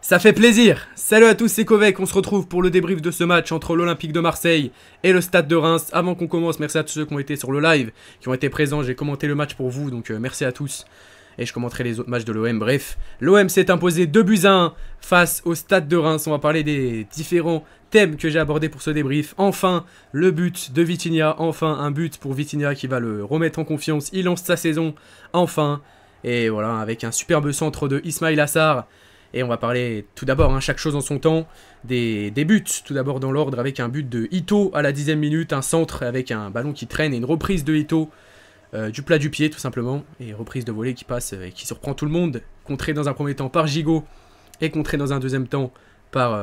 Ça fait plaisir. Salut à tous, c'est Kovek. On se retrouve pour le débrief de ce match entre l'Olympique de Marseille et le Stade de Reims. Avant qu'on commence, merci à tous ceux qui ont été sur le live, qui ont été présents. J'ai commenté le match pour vous, donc merci à tous. Et je commenterai les autres matchs de l'OM. Bref, l'OM s'est imposé 2-1 face au Stade de Reims. On va parler des différents thèmes que j'ai abordés pour ce débrief. Enfin, le but de Vitinha. Enfin, un but pour Vitinha qui va le remettre en confiance. Il lance sa saison, enfin. Et voilà, avec un superbe centre de Ismaïla Assar. Et on va parler tout d'abord, chaque chose en son temps, des buts. Tout d'abord dans l'ordre avec un but de Ito à la 10e minute, un centre avec un ballon qui traîne et une reprise de Ito du plat du pied tout simplement. Et reprise de volée qui passe et qui surprend tout le monde. Contré dans un premier temps par Gigot et contré dans un deuxième temps par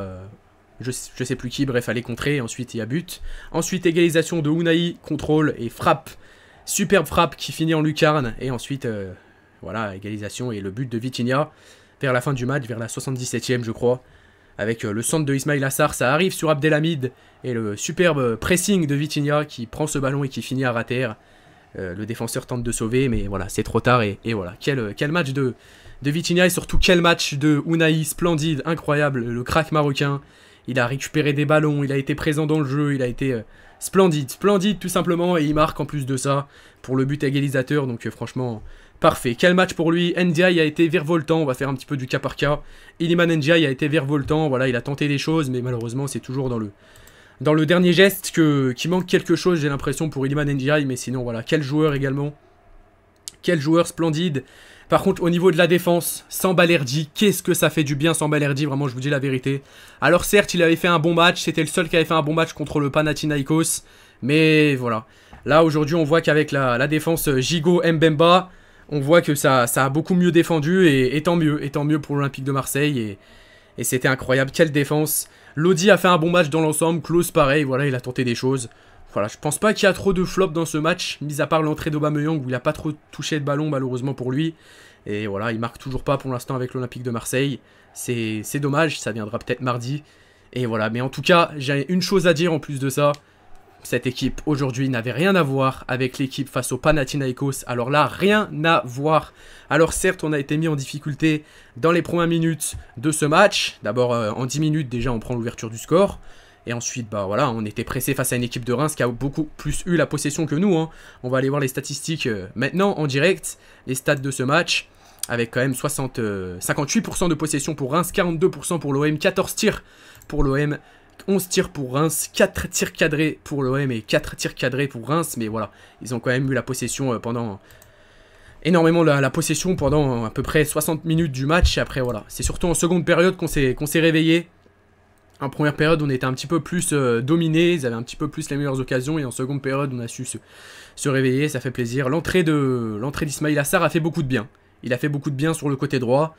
je sais plus qui, bref, allez contrer. Ensuite il y a but. Ensuite égalisation de Unai, contrôle et frappe. Superbe frappe qui finit en lucarne. Et ensuite, voilà, égalisation et le but de Vitinha. Vers la fin du match, vers la 77e je crois, avec le centre de Ismaïla Assar, ça arrive sur Abdelhamid, et le superbe pressing de Vitinha qui prend ce ballon et qui finit à rater. Le défenseur tente de sauver, mais voilà, c'est trop tard, et voilà, quel match de Vitinha, et surtout quel match de Unai, splendide, incroyable, le crack marocain. Il a récupéré des ballons, il a été présent dans le jeu, il a été splendide tout simplement, et il marque en plus de ça pour le but égalisateur, donc franchement... Parfait, quel match pour lui. Ndiaye a été virevoltant, on va faire un petit peu du cas par cas. Iliman Ndiaye a été virevoltant, voilà, il a tenté des choses, mais malheureusement c'est toujours dans le dernier geste qui manque quelque chose, j'ai l'impression, pour Iliman Ndiaye, mais sinon voilà, quel joueur également. Quel joueur splendide. Par contre, au niveau de la défense, sans Balerdi, qu'est-ce que ça fait du bien sans Balerdi, vraiment, je vous dis la vérité. Alors certes, il avait fait un bon match, c'était le seul qui avait fait un bon match contre le Panathinaikos, mais voilà. Là, aujourd'hui, on voit qu'avec la défense Gigot, Mbemba, on voit que ça a beaucoup mieux défendu et tant mieux pour l'Olympique de Marseille et c'était incroyable, quelle défense. Lodi a fait un bon match dans l'ensemble, Klose pareil, voilà, il a tenté des choses. Voilà, je pense pas qu'il y a trop de flops dans ce match, mis à part l'entrée d'Aubameyang où il a pas trop touché de ballon malheureusement pour lui. Et voilà, il marque toujours pas pour l'instant avec l'Olympique de Marseille, c'est dommage, ça viendra peut-être mardi. Et voilà, mais en tout cas, j'ai une chose à dire en plus de ça. Cette équipe aujourd'hui n'avait rien à voir avec l'équipe face au Panathinaikos. Alors là, rien à voir. Alors certes, on a été mis en difficulté dans les premières minutes de ce match. D'abord, en 10 minutes, déjà, on prend l'ouverture du score. Et ensuite, bah voilà, on était pressé face à une équipe de Reims qui a beaucoup plus eu la possession que nous. On va aller voir les statistiques maintenant en direct. Les stats de ce match. Avec quand même 58% de possession pour Reims, 42% pour l'OM, 14 tirs pour l'OM. 11 tirs pour Reims, 4 tirs cadrés pour l'OM et 4 tirs cadrés pour Reims. Mais voilà, ils ont quand même eu la possession pendant... énormément la possession pendant à peu près 60 minutes du match. Et après, voilà, c'est surtout en seconde période qu'on s'est réveillé. En première période, on était un petit peu plus dominés. Ils avaient un petit peu plus les meilleures occasions. Et en seconde période, on a su se réveiller. Ça fait plaisir. L'entrée d'Ismaïla Assar a fait beaucoup de bien. Il a fait beaucoup de bien sur le côté droit.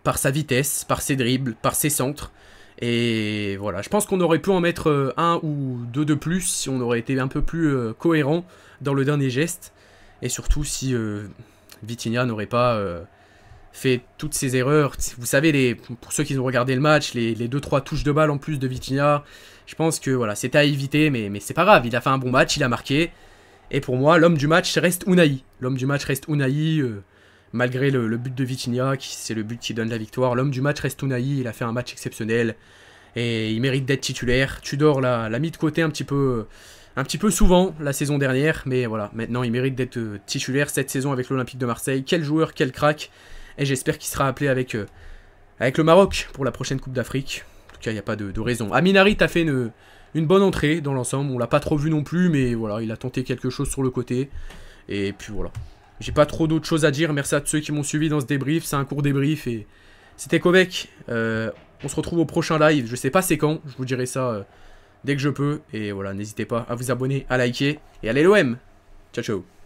Par sa vitesse, par ses dribbles, par ses centres. Et voilà, je pense qu'on aurait pu en mettre un ou deux de plus si on aurait été un peu plus cohérent dans le dernier geste. Et surtout si Vitinha n'aurait pas fait toutes ces erreurs. Vous savez, pour ceux qui ont regardé le match, les 2-3 touches de balle en plus de Vitinha, je pense que voilà, c'était à éviter, mais c'est pas grave. Il a fait un bon match, il a marqué. Et pour moi, l'homme du match reste Unai. L'homme du match reste Unai. Malgré le but de Vitinha, c'est le but qui donne la victoire. L'homme du match reste Unai, il a fait un match exceptionnel. Et il mérite d'être titulaire. Tudor l'a mis de côté un petit peu souvent la saison dernière. Mais voilà, maintenant il mérite d'être titulaire cette saison avec l'Olympique de Marseille. Quel joueur, quel crack. Et j'espère qu'il sera appelé avec le Maroc pour la prochaine Coupe d'Afrique. En tout cas, il n'y a pas de raison. Amin Harit a fait une bonne entrée dans l'ensemble. On l'a pas trop vu non plus, mais voilà, il a tenté quelque chose sur le côté. Et puis voilà. J'ai pas trop d'autres choses à dire, merci à tous ceux qui m'ont suivi dans ce débrief, c'est un court débrief et c'était Kovek. On se retrouve au prochain live, je sais pas c'est quand, je vous dirai ça dès que je peux. Et voilà, n'hésitez pas à vous abonner, à liker et allez l'OM. Ciao ciao.